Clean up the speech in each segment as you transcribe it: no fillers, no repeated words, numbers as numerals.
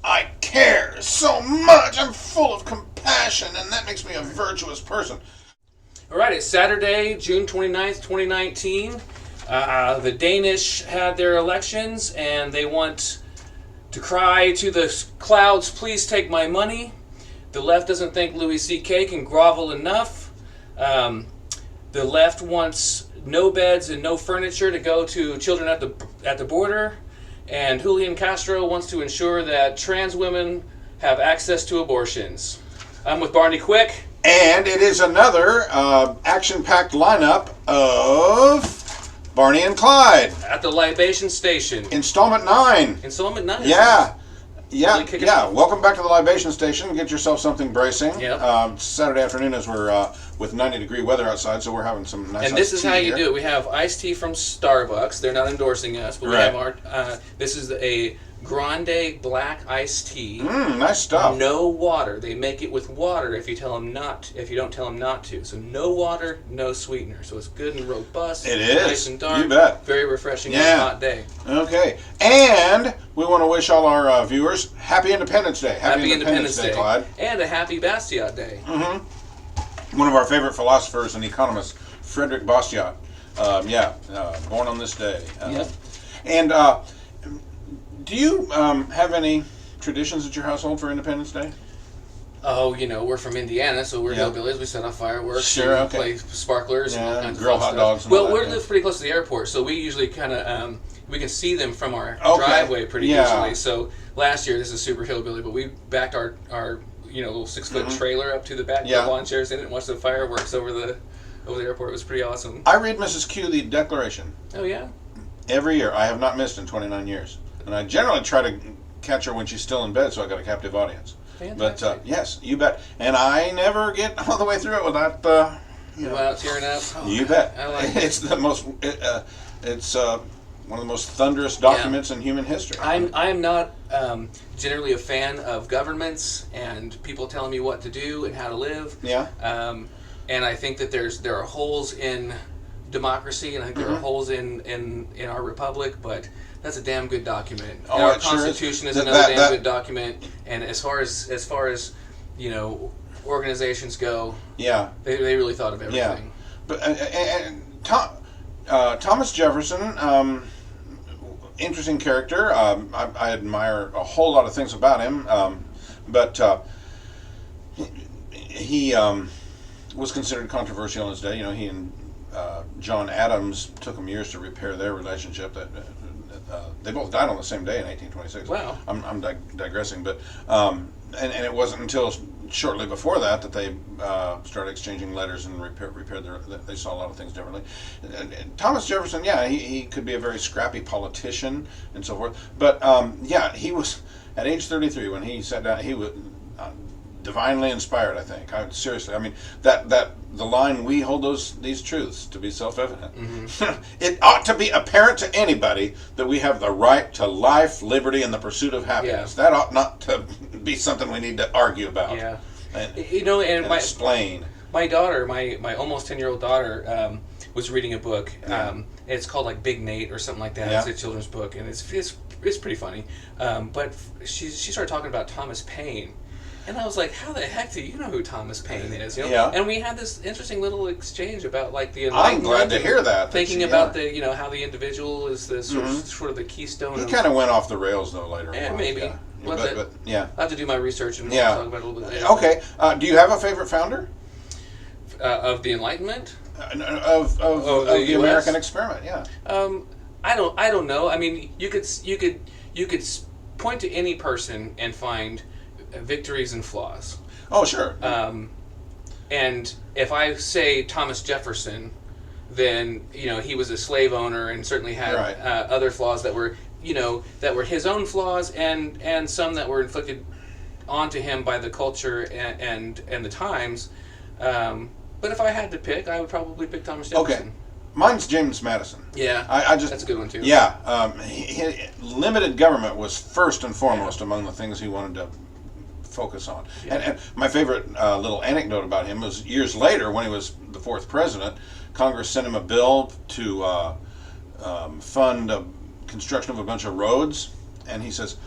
I care so much. I'm full of compassion, and that makes me a virtuous person. All right, it's Saturday, June 29th, 2019. The Danish had their elections, and they want to cry to the clouds, please take my money. The left doesn't think Louis C.K. can grovel enough. The left wants no beds and no furniture to go to children at the border. And Julian Castro wants to ensure that trans women have access to abortions. I'm with Barney Quick. And it is another action-packed lineup of Barney and Clyde. At the Libation Station. Installment 9. Installment 9? Yeah. Really Yeah. Welcome back to the Libation Station. Get yourself something bracing. Yep. Saturday afternoon as we're with 90-degree weather outside, so we're having some nice And this is how you here. do it. We have iced tea from Starbucks. They're not endorsing us, but we have our. This is a grande black iced tea. Nice stuff. No water. They make it with water if you tell them not. If you don't tell them not to. So no water, no sweetener. So it's good and robust. It is. Nice and dark. You bet. Very refreshing on a hot day. Okay. And we want to wish all our viewers Happy Independence Day. Happy Independence Day, Clyde. And a Happy Bastiat Day. One of our favorite philosophers and economists, Frederick Bastiat. Born on this day. Yep. And do you have any traditions at your household for Independence Day? Oh, we're from Indiana, so we're hillbillies. We set off fireworks, play sparklers, and all kinds grill of hot stuff. dogs. And Well, all we that, live pretty close to the airport, so we usually kind of we can see them from our Okay. driveway pretty Yeah. easily. So last year, this is super hillbilly, but we backed our little 6-foot trailer up to the back of the lawn chairs in it and watched the fireworks over the airport. It was pretty awesome. I read Mrs. Q the Declaration Oh yeah. every year. I have not missed in 29 years, and I generally try to catch her when she's still in bed, so I got a captive audience. Fantastic. But yes, you bet. And I never get all the way through it without Without tearing up. Oh, you bet. I like it. It's the most. It's one of the most thunderous documents in human history. I'm not generally a fan of governments and people telling me what to do and how to live. Yeah. And I think that there are holes in democracy, and I think there are holes in our republic, but that's a damn good document. Oh, and our it sure Constitution is. is another damn good document. And as far as organizations go, they really thought of everything. Yeah. But Thomas Jefferson, interesting character. I admire a whole lot of things about him, but he was considered controversial in his day. He and John Adams took him years to repair their relationship. That they both died on the same day in 1826. Wow. I'm digressing, but and it wasn't until shortly before that they started exchanging letters and repaired they saw a lot of things differently. And Thomas Jefferson, he could be a very scrappy politician and so forth. But he was at age 33 when he sat down. He was divinely inspired, I think. Seriously, I mean that the line, we hold these truths to be self-evident. It ought to be apparent to anybody that we have the right to life, liberty, and the pursuit of happiness. That ought not to be something we need to argue about. Yeah. And explain. My daughter, my almost 10-year-old daughter, was reading a book. It's called like Big Nate or something like that. Yeah. It's a children's book, and it's pretty funny. But she started talking about Thomas Paine. And I was like, how the heck do you know who Thomas Paine is? Yeah. And we had this interesting little exchange about like the Enlightenment. I'm glad to hear that. Thinking about the how the individual is the sort of the keystone. He kind of went off the rails though later. Maybe. Yeah. But yeah. I'll have to do my research and we'll talk about it a little bit later. Okay. Do you have a favorite founder? Of the Enlightenment? Of the American experiment? Yeah. I don't know. I mean, you could point to any person and find victories and flaws. Oh, sure. And if I say Thomas Jefferson, then he was a slave owner and certainly had other flaws that were his own flaws and some that were inflicted onto him by the culture and the times. But if I had to pick, I would probably pick Thomas Jefferson. Okay. Mine's James Madison. Yeah, that's a good one too. Yeah, limited government was first and foremost among the things he wanted to focus on. Yeah. And my favorite little anecdote about him was years later when he was the 4th president, Congress sent him a bill to fund construction of a bunch of roads, and he says,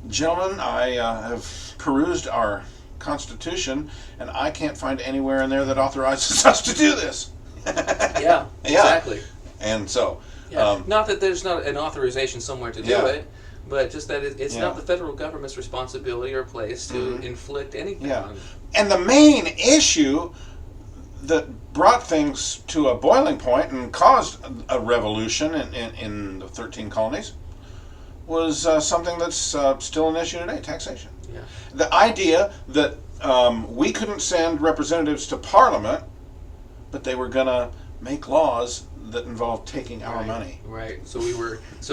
Gentlemen, I have perused our Constitution, and I can't find anywhere in there that authorizes us to do this. Yeah, Yeah. exactly. And so, Yeah. Not that there's not an authorization somewhere to do Yeah. it, but just that it's Yeah. not the federal government's responsibility or place to inflict anything yeah. on. And the main issue that brought things to a boiling point and caused a revolution in the 13 colonies was something that's still an issue today, taxation. Yeah. The idea that we couldn't send representatives to Parliament, but they were going to make laws that involved taking our money. Right. So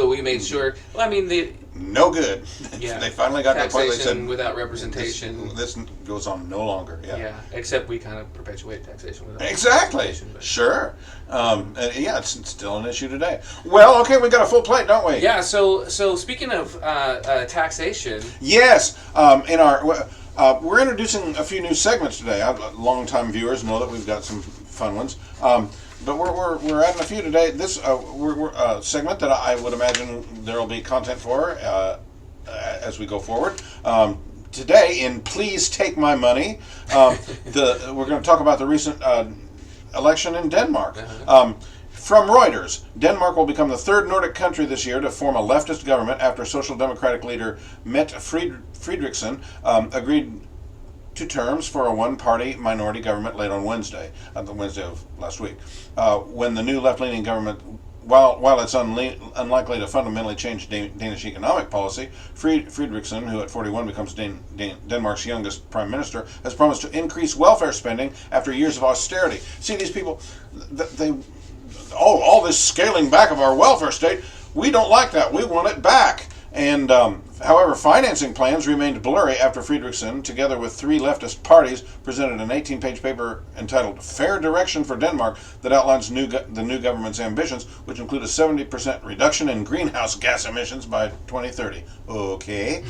we made sure. Well, I mean, No good. Yeah. They finally got to the point they taxation said, without representation. this goes on no longer. Yeah. Yeah. Except we kind of perpetuate taxation without Exactly. representation. But. Sure. And yeah, it's still an issue today. Well, okay, we got a full plate, don't we? Yeah. So speaking of taxation. Yes. In our we're introducing a few new segments today. Longtime viewers know that we've got some fun ones. But we're adding a few today. This we're segment that I would imagine there will be content for as we go forward. Today, in Please Take My Money, we're going to talk about the recent election in Denmark. From Reuters, Denmark will become the third Nordic country this year to form a leftist government after Social Democratic leader Mette Frederiksen agreed to terms for a one-party minority government late on Wednesday, the Wednesday of last week, when the new left-leaning government, while it's unlikely to fundamentally change Danish economic policy, Frederiksen, who at 41 becomes Denmark's youngest prime minister, has promised to increase welfare spending after years of austerity. See, these people, all this scaling back of our welfare state, we don't like that. We want it back. And however, financing plans remained blurry after Frederiksen, together with three leftist parties, presented an 18-page paper entitled "Fair Direction for Denmark" that outlines the new government's ambitions, which include a 70% reduction in greenhouse gas emissions by 2030. Okay,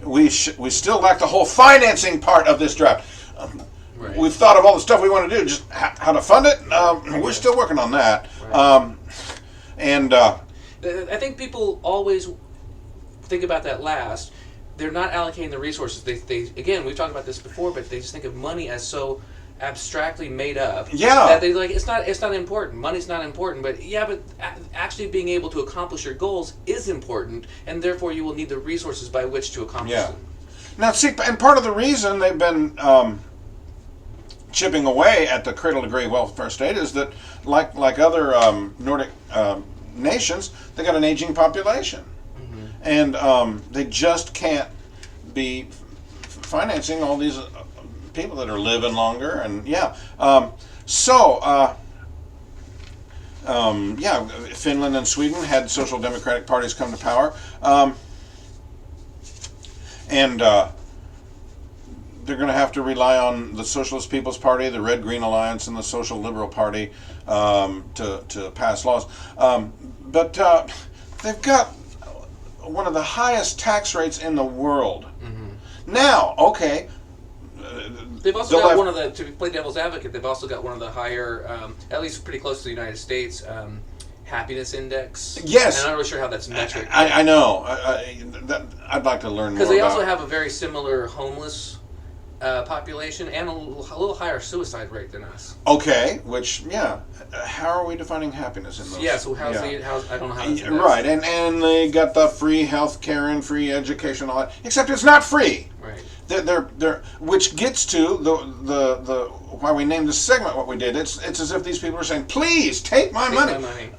we still lack the whole financing part of this draft. Right. We've thought of all the stuff we want to do, just how to fund it. We're still working on that. Right. I think people always think about that last. They're not allocating the resources. They again, we've talked about this before, but they just think of money as so abstractly made up. Yeah. That they like it's not important. Money's not important, but actually being able to accomplish your goals is important, and therefore you will need the resources by which to accomplish them. Now, see, and part of the reason they've been chipping away at the cradle-to-grave welfare state is that, like other Nordic nations, they got an aging population. And they just can't be financing all these people that are living longer. And Finland and Sweden had social democratic parties come to power. They're going to have to rely on the Socialist People's Party, the Red Green Alliance, and the Social Liberal Party to pass laws. But they've got one of the highest tax rates in the world. Now, okay. They've also got one of the, to play devil's advocate, they've also got one of the higher, at least pretty close to the United States, happiness index. Yes. And I'm not really sure how that's metric. I know. I'd like to learn more about. Because they also have a very similar homeless population and a little higher suicide rate than us. Okay, how are we defining happiness in those? Yeah, so I don't know how that's right, and they got the free health care and free education, all that, except it's not free. Right. They're which gets to the why we named this segment what we did. It's as if these people are saying, please take my money. My money.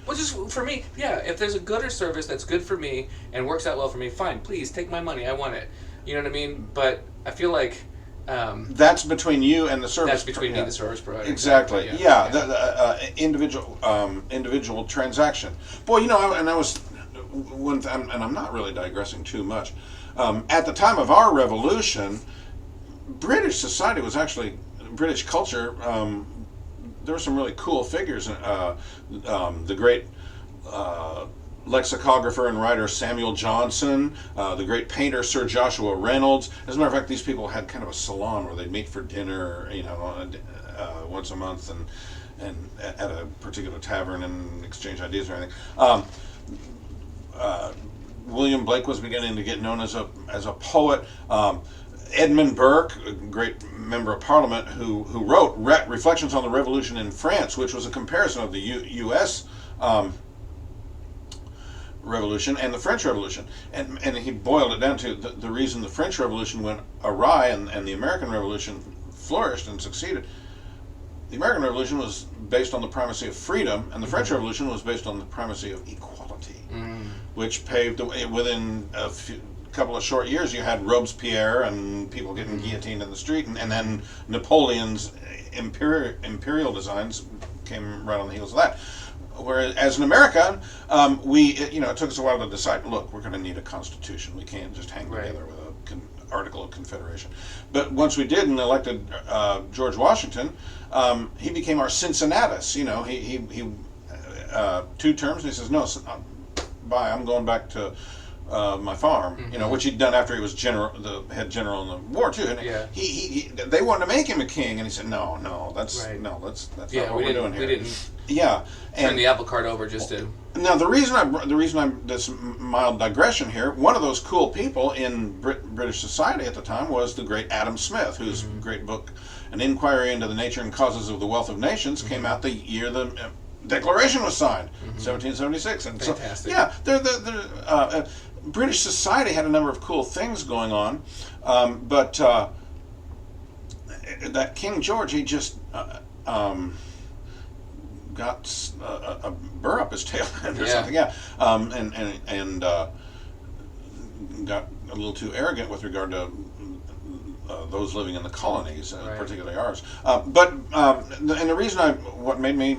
Which is, for me, if there's a good or service that's good for me and works out well for me, fine, please take my money, I want it. You know what I mean? But I feel like that's between you and the service. That's between me and the service provider. Exactly. Yeah. The individual transaction. Boy, and I was and I'm not really digressing too much. At the time of our revolution, British society was actually British culture. There were some really cool figures. The great lexicographer and writer Samuel Johnson, the great painter Sir Joshua Reynolds. As a matter of fact, these people had kind of a salon where they'd meet for dinner, once a month, and at a particular tavern and exchange ideas or anything. William Blake was beginning to get known as a poet. Edmund Burke, a great member of Parliament, who wrote Reflections on the Revolution in France, which was a comparison of the U.S. Revolution and the French Revolution, and he boiled it down to the reason the French Revolution went awry and the American Revolution flourished and succeeded. The American Revolution was based on the primacy of freedom, and the French Revolution was based on the primacy of equality, which paved the way. Within a couple of short years, you had Robespierre and people getting guillotined in the street, and then Napoleon's imperial designs came right on the heels of that. Whereas, as an American, it took us a while to decide, look, we're going to need a constitution. We can't just hang together with an Article of Confederation. But once we did and elected George Washington, he became our Cincinnatus. He 2 terms, and he says, no, bye, I'm going back to my farm, which he'd done after he was the head general in the war too. And they wanted to make him a king, and he said, no, that's not what we're doing here. We didn't. Yeah, turn the apple cart over just to. Now the reason I'm this mild digression here. One of those cool people in British society at the time was the great Adam Smith, whose great book, An Inquiry into the Nature and Causes of the Wealth of Nations, came out the year the Declaration was signed, 1776. And fantastic. So, yeah, British society had a number of cool things going on, but that King George, he just got a burr up his tail end or something, and got a little too arrogant with regard to those living in the colonies, particularly ours. And the reason what made me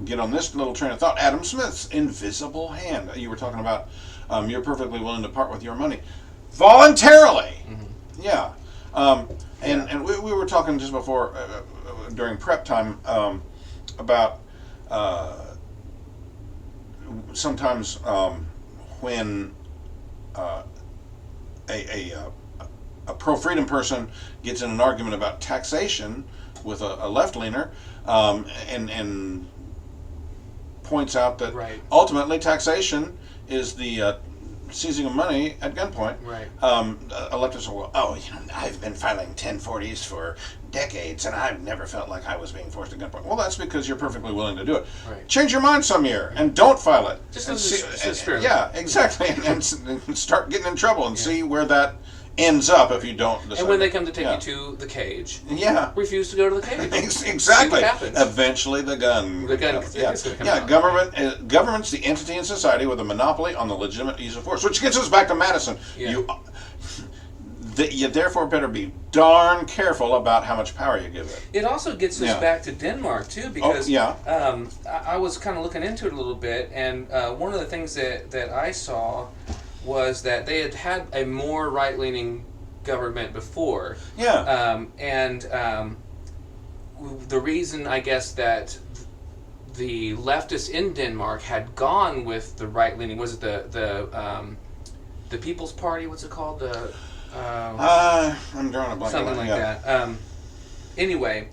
get on this little train of thought, Adam Smith's invisible hand. You were talking about you're perfectly willing to part with your money voluntarily. Yeah. And we were talking just before during prep time about sometimes when a pro-freedom person gets in an argument about taxation with a left-leaner and points out that ultimately taxation is the seizing of money at gunpoint. A leftist will go, I've been filing 1040s for decades and I've never felt like I was being forced at gunpoint. Well, that's because you're perfectly willing to do it. Change your mind some year and don't file it. Just experiment. Yeah, exactly. and start getting in trouble and see where that ends up if you don't decide. And when they come to take you to the cage, refuse to go to the cage. Exactly. See what happens. Eventually the gun. Government's the entity in society with a monopoly on the legitimate use of force, which gets us back to Madison. You therefore better be darn careful about how much power you give it. It also gets us back to Denmark too, because I was kind of looking into it a little bit, and one of the things that I saw was that they had a more right-leaning government before. The reason, I guess, that the leftists in Denmark had gone with the right-leaning, was it the People's Party? What's it called? I'm drawing a blank. Something like that. Anyway,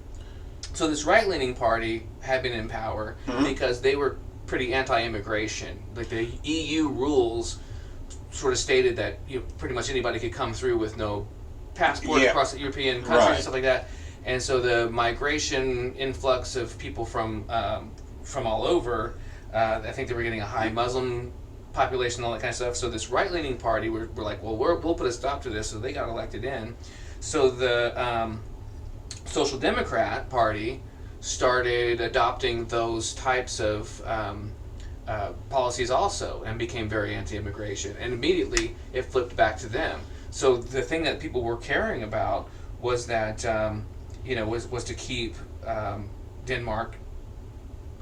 so this right-leaning party had been in power because they were pretty anti-immigration. Like the EU rules sort of stated that pretty much anybody could come through with no passport across the European countries and stuff like that. And so the migration influx of people from all over, I think they were getting a high Muslim population, all that kind of stuff. So this right-leaning party were like, well, we'll put a stop to this. So they got elected in. So the Social Democrat Party started adopting those types of policies also, and became very anti-immigration, and immediately it flipped back to them. So the thing that people were caring about was that was to keep Denmark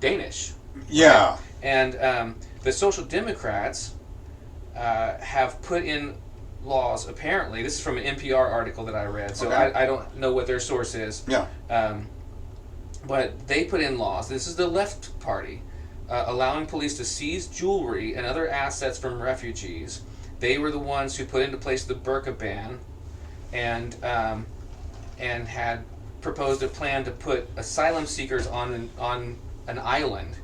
Danish. And the Social Democrats have put in laws, apparently. This is from an NPR article that I read, so I don't know what their source is. But they put in laws. This is the left party. Allowing police to seize jewelry and other assets from refugees. They were the ones who put into place the burqa ban, and had proposed a plan to put asylum seekers on an island,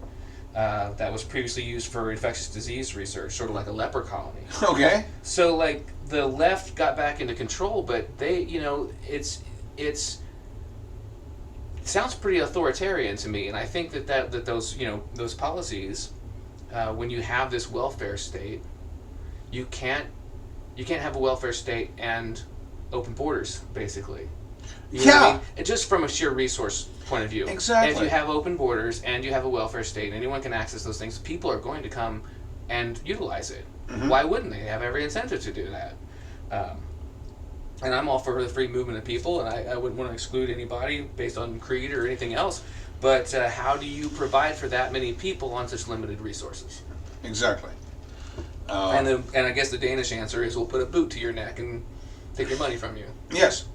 that was previously used for infectious disease research, sort of like a leper colony. Okay. So like the left got back into control, but they, it sounds pretty authoritarian to me, and I think that those policies, when you have this welfare state, you can't have a welfare state and open borders, basically. You know what I mean? And just from a sheer resource point of view. Exactly. If you have open borders and you have a welfare state and anyone can access those things, people are going to come and utilize it. Mm-hmm. Why wouldn't they? They have every incentive to do that. And I'm all for the free movement of people, and I wouldn't want to exclude anybody based on creed or anything else. But how do you provide for that many people on such limited resources? Exactly. And I guess the Danish answer is we'll put a boot to your neck and take your money from you. Yes.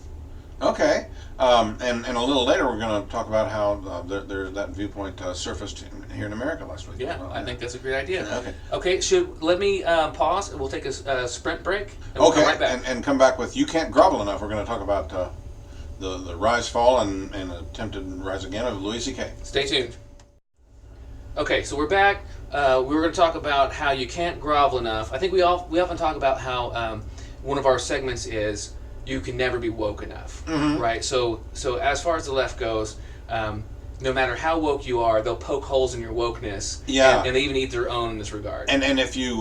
Okay. And a little later we're going to talk about how that viewpoint surfaced here in America last week. Yeah, Well, I think that's a great idea. Okay. Okay, let me pause. We'll take a sprint break. And we'll Okay, come right back. and come back with You Can't Grovel Enough. We're going to talk about the rise, fall, and attempted rise again of Louis C.K. Stay tuned. Okay, so we're back. We were going to talk about how you can't grovel enough. I think we often talk about how one of our segments is you can never be woke enough, right? So as far as the left goes, no matter how woke you are, they'll poke holes in your wokeness, and they even eat their own in this regard. And if you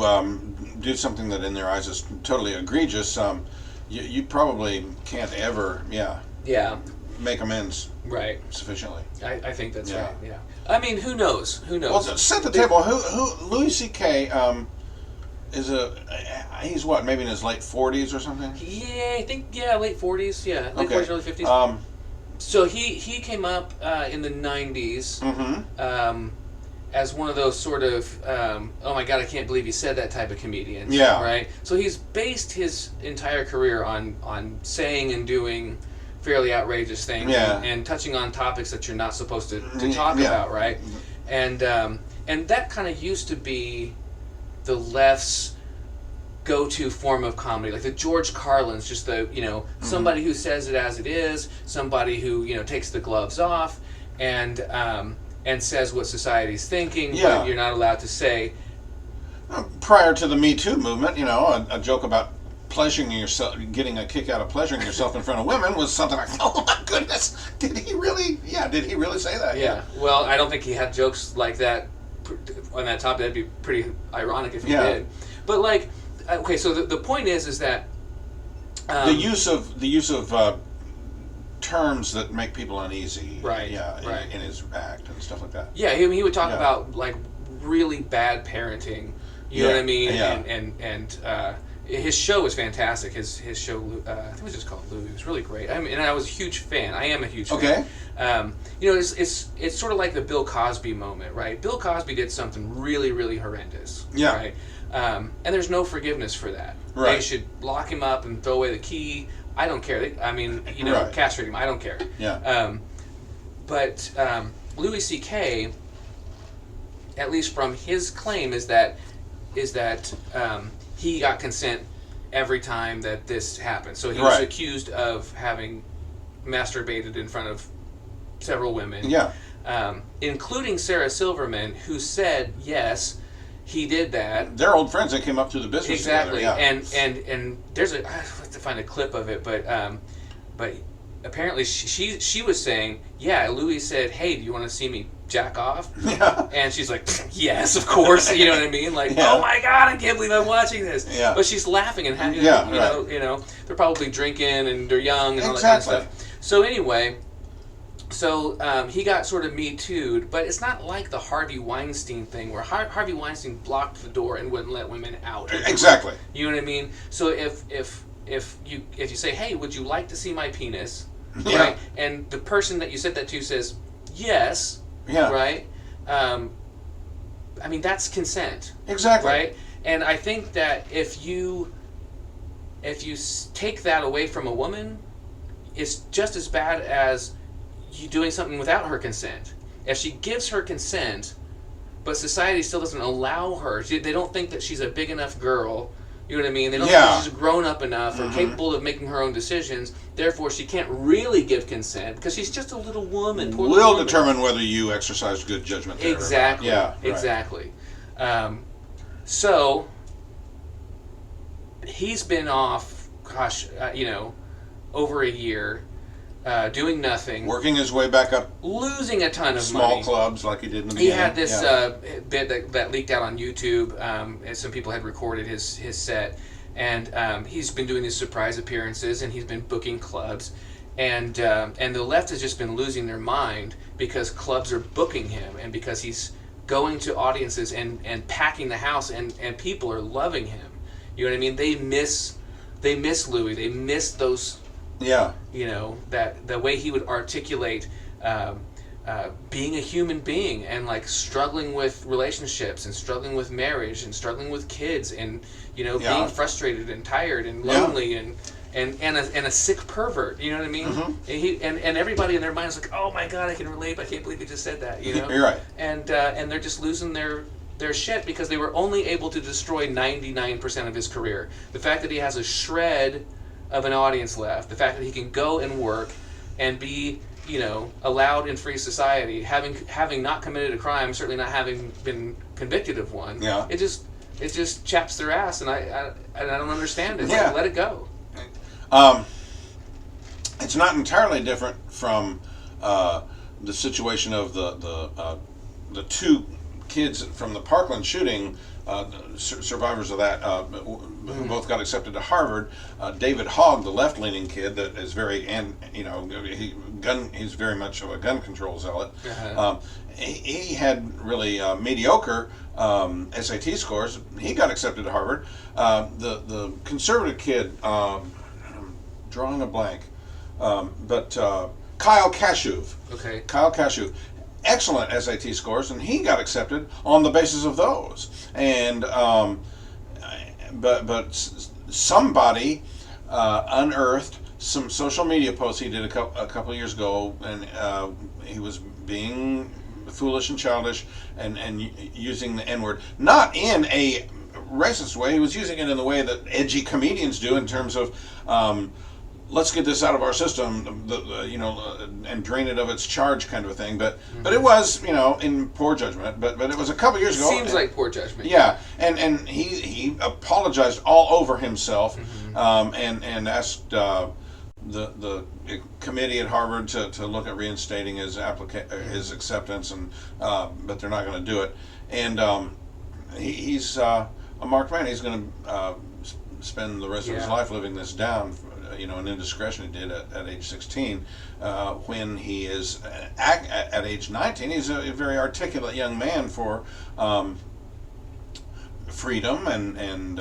do something that in their eyes is totally egregious, you probably can't ever, make amends sufficiently. I think that's right. Yeah. I mean, who knows? Well, set the table. Who Louis C.K. He's what, maybe in his late 40s or something? Yeah, I think late 40s. Yeah, late 40s, early 50s. So he came up in the 90s as one of those sort of oh my god, I can't believe he said that type of comedians. Yeah. Right. So he's based his entire career on saying and doing fairly outrageous things and touching on topics that you're not supposed to talk about, right? And that kind of used to be the left's go-to form of comedy, like the George Carlin's, just the somebody who says it as it is, somebody who takes the gloves off and says what society's thinking, but you're not allowed to say. Prior to the Me Too movement, a joke about pleasuring yourself, getting a kick out of pleasuring yourself in front of women was something like, oh my goodness, did he really say that? Yeah. Well, I don't think he had jokes like that on that topic. That'd be pretty ironic if he did. But like, okay, so the point is that the use of terms that make people uneasy, in his act and stuff like that. Yeah, he would talk about like really bad parenting. You know what I mean? Yeah. And his show was fantastic. His show, I think it was just called Louie. It was really great. I mean, and I was a huge fan. I am a huge fan. It's sort of like the Bill Cosby moment, right? Bill Cosby did something really, really horrendous. Yeah. Right. And there's no forgiveness for that. Right. They should lock him up and throw away the key. I don't care. Castrate him. I don't care. Yeah. But Louis C.K., at least from his claim, is that he got consent every time that this happened. So he was accused of having masturbated in front of several women. Yeah. Including Sarah Silverman, who said yes, he did that. They're old friends. They came up through the business exactly. together. Yeah. And there's I have to find a clip of it, but apparently she was saying, Louis said, hey, do you want to see me jack off? Yeah. And she's like, yes, of course. You know what I mean? Like, oh my god, I can't believe I'm watching this. Yeah. But she's laughing and having, they're probably drinking and they're young and all that kind of stuff. So anyway, he got sort of Me Too'd, but it's not like the Harvey Weinstein thing where Harvey Weinstein blocked the door and wouldn't let women out. Exactly. You know what I mean? So if you say, hey, would you like to see my penis? Yeah. Right? And the person that you said that to says yes. Yeah. Right? I mean, that's consent. Exactly. Right? And I think that if you take that away from a woman, it's just as bad as you doing something without her consent. If she gives her consent, but society still doesn't allow her, they don't think that she's a big enough girl You know what I mean? They don't Yeah. think she's grown up enough or capable of making her own decisions. Therefore, she can't really give consent because she's just a little woman. Poor little Will woman. determine whether you exercise good judgment there. Exactly. Yeah. Right. Exactly. So he's been off, over a year, doing nothing, Working his way back up losing a ton of small money. clubs like he did in the He beginning. had this bit that leaked out on YouTube, and some people had recorded his set, and he's been doing these surprise appearances, and he's been booking clubs, and the left has just been losing their mind because clubs are booking him, and because he's going to audiences and packing the house, and people are loving him. You know what I mean? They miss Louis. They miss those. Yeah. That the way he would articulate being a human being and like struggling with relationships and struggling with marriage and struggling with kids and being frustrated and tired and lonely and a sick pervert. You know what I mean? And everybody in their mind is like, oh my God, I can relate. I can't believe he just said that. You're right. And they're just losing their shit because they were only able to destroy 99% of his career. The fact that he has a shred of an audience left, the fact that he can go and work and be, allowed in free society, having not committed a crime, certainly not having been convicted of one. Yeah. It just chaps their ass, and I don't understand it. Yeah. Like, let it go. It's not entirely different from the situation of the two kids from the Parkland shooting, survivors of that, who both got accepted to Harvard. David Hogg, the left-leaning kid that is he's very much of a gun control zealot. He had really mediocre SAT scores. He got accepted to Harvard. The conservative kid, I'm drawing a blank, but Kyle Kashuv. Okay. Kyle Kashuv. Excellent SAT scores, and he got accepted on the basis of those. And but somebody unearthed some social media posts he did a couple of years ago, and he was being foolish and childish and using the N-word, not in a racist way. He was using it in the way that edgy comedians do, in terms of let's get this out of our system, and drain it of its charge, kind of a thing. But it was, in poor judgment. But it was a couple years ago. Seems like poor judgment. Yeah, and he apologized all over himself, and asked the committee at Harvard to look at reinstating his acceptance, and but they're not going to do it. And he's a marked man. He's going to spend the rest of his life living this down. An indiscretion he did at age 16. When he is at age 19, he's a very articulate young man for freedom and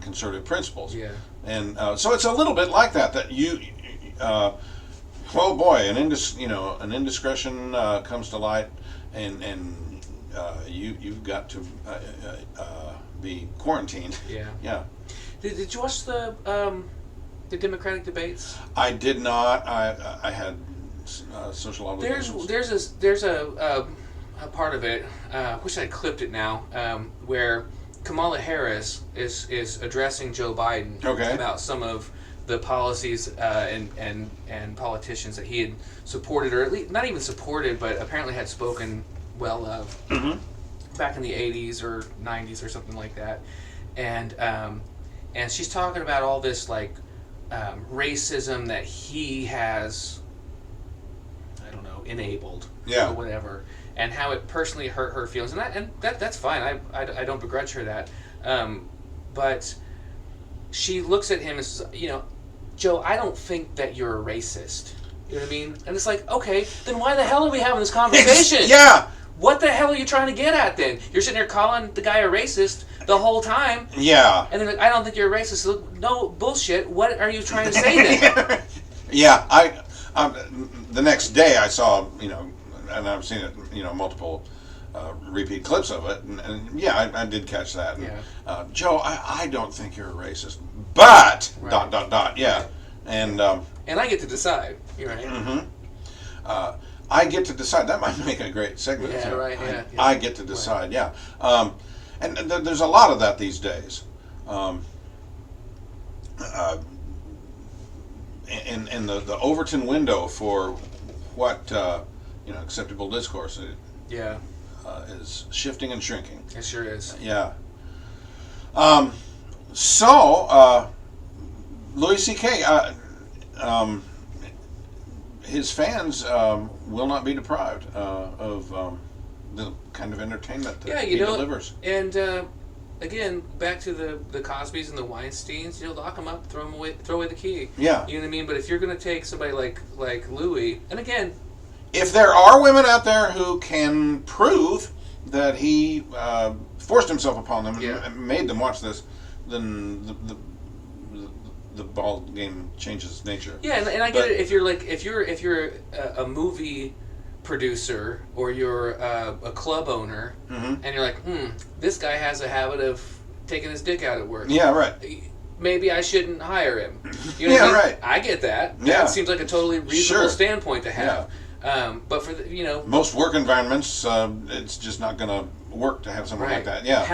conservative principles. Yeah. And so it's a little bit like that you. Oh boy, an indiscretion comes to light, and you've got to be quarantined. Yeah. Yeah. Did you watch the Democratic debates? I did not. I had social obligations. There's a part of it. Wish I clipped it now. Where Kamala Harris is addressing Joe Biden about some of the policies and politicians that he had supported, or at least not even supported, but apparently had spoken well of back in the 80s or 90s or something like that. And she's talking about all this like racism that he has, I don't know, enabled or whatever, and how it personally hurt her feelings, and that's fine. I don't begrudge her that, but she looks at him and says, Joe, I don't think that you're a racist. You know what I mean? And it's like, okay, then why the hell are we having this conversation? Yeah. What the hell are you trying to get at then? You're sitting there calling the guy a racist the whole time. Yeah. And then like, I don't think you're a racist. So, no, bullshit. What are you trying to say then? Yeah. The next day I saw, and I've seen it, multiple repeat clips of it, and yeah, I did catch that. And, Joe, I don't think you're a racist, but ... Yeah. And I get to decide. You're right. Mm-hmm. I get to decide. That might make a great segment. Yeah, right. Yeah. I get to decide. Right. Yeah. And there's a lot of that these days. um, in the Overton window for what acceptable discourse Yeah, is shifting and shrinking. it sure is. Yeah. So Louis C.K. His fans will not be deprived of the kind of entertainment that he delivers. And again, back to the Cosbys and the Weinsteins, lock them up, throw away the key. Yeah. You know what I mean? But if you're going to take somebody like Louis, and again, if there are women out there who can prove that he forced himself upon them and made them watch this, then the ball game changes nature. Yeah, and I get it. If you're a movie producer or you're a club owner, and you're like, this guy has a habit of taking his dick out at work. Yeah, right. Maybe I shouldn't hire him. You know what I mean? Right. I get that. Yeah. That seems like a totally reasonable standpoint to have. Yeah. But for most work environments, it's just not going to work to have someone like that. Yeah.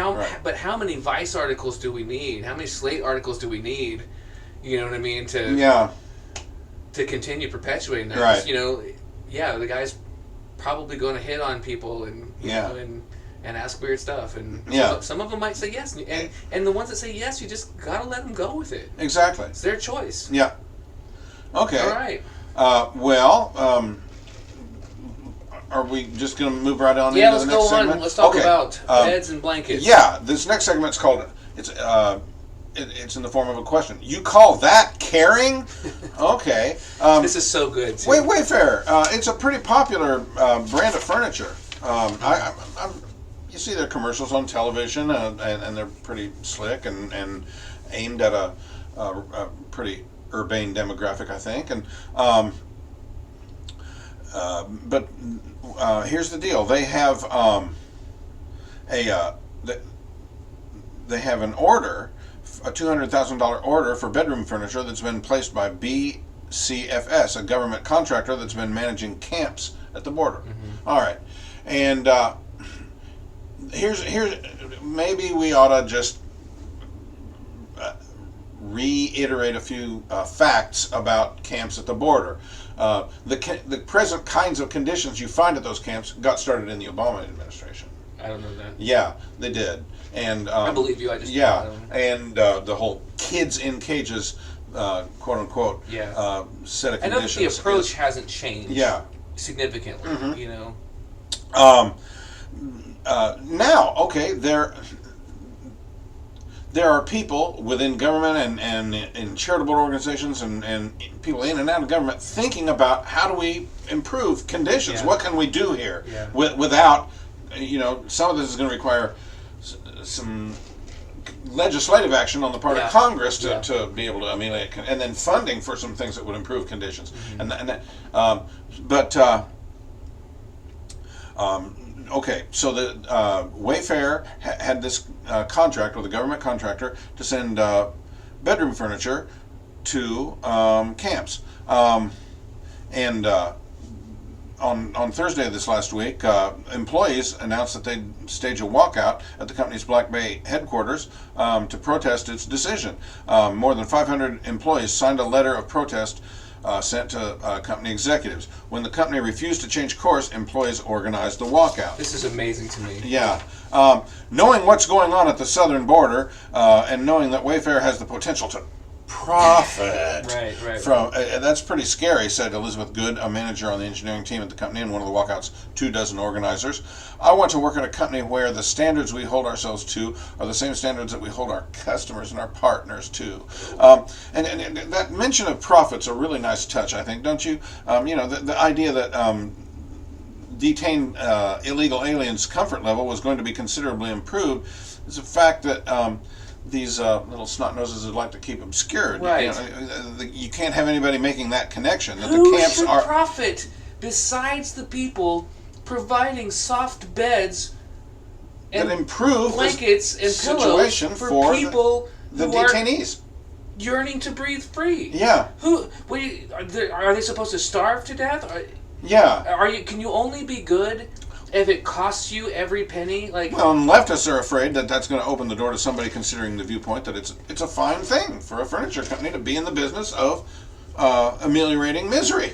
But how many Vice articles do we need? How many Slate articles do we need? You know what I mean? To continue perpetuating that. Right. The guy's probably going to hit on people and and ask weird stuff, and some of them might say yes, and the ones that say yes, you just gotta let them go with it. Exactly. It's their choice. Yeah. Okay. All right. Are we just going to move right on into let's the next go segment? on. Let's talk about beds and blankets. Yeah, this next segment's called, it's in the form of a question. You call that caring? Okay. This is so good, too. Wayfair. It's a pretty popular brand of furniture. You see their commercials on television, and they're pretty slick and aimed at a pretty urbane demographic, I think. And but here's the deal: they have they have an order, a $200,000 order for bedroom furniture that's been placed by BCFS, a government contractor that's been managing camps at the border. Mm-hmm. All right, and here's maybe we ought to just reiterate a few facts about camps at the border. The present kinds of conditions you find at those camps got started in the Obama administration. I don't know that. Yeah, they did, and I believe you. I just and the whole kids in cages, quote unquote, set of conditions. I know that the approach hasn't changed. Significantly. Mm-hmm. Now, okay, there are people within government and in charitable organizations and people in and out of government thinking about how do we improve conditions? What can we do here without, some of this is going to require some legislative action on the part of Congress to be able to emulate, and then funding for some things that would improve conditions. Okay, so the Wayfair had this contract with a government contractor to send bedroom furniture to camps. And on Thursday of this last week, employees announced that they'd stage a walkout at the company's Black Bay headquarters to protest its decision. More than 500 employees signed a letter of protest sent to company executives. When the company refused to change course, employees organized the walkout. This is amazing to me. Yeah. Knowing what's going on at the southern border and knowing that Wayfair has the potential to profit from that's pretty scary, said Elizabeth Good, a manager on the engineering team at the company and one of the walkout's 24 organizers. I want to work at a company where the standards we hold ourselves to are the same standards that we hold our customers and our partners to. And that mention of profit's a really nice touch, I think, don't you? The idea that detained illegal aliens' comfort level was going to be considerably improved is a fact that these little snot noses would like to keep obscured. Right. You can't have anybody making that connection. That Who the camps should are profit besides the people providing soft beds and that improve blankets and pillows for people the who detainees are yearning to breathe free? Yeah. Are they supposed to starve to death? Yeah. Can you only be good if it costs you every penny, like... Well, and leftists are afraid that that's going to open the door to somebody considering the viewpoint that it's a fine thing for a furniture company to be in the business of ameliorating misery.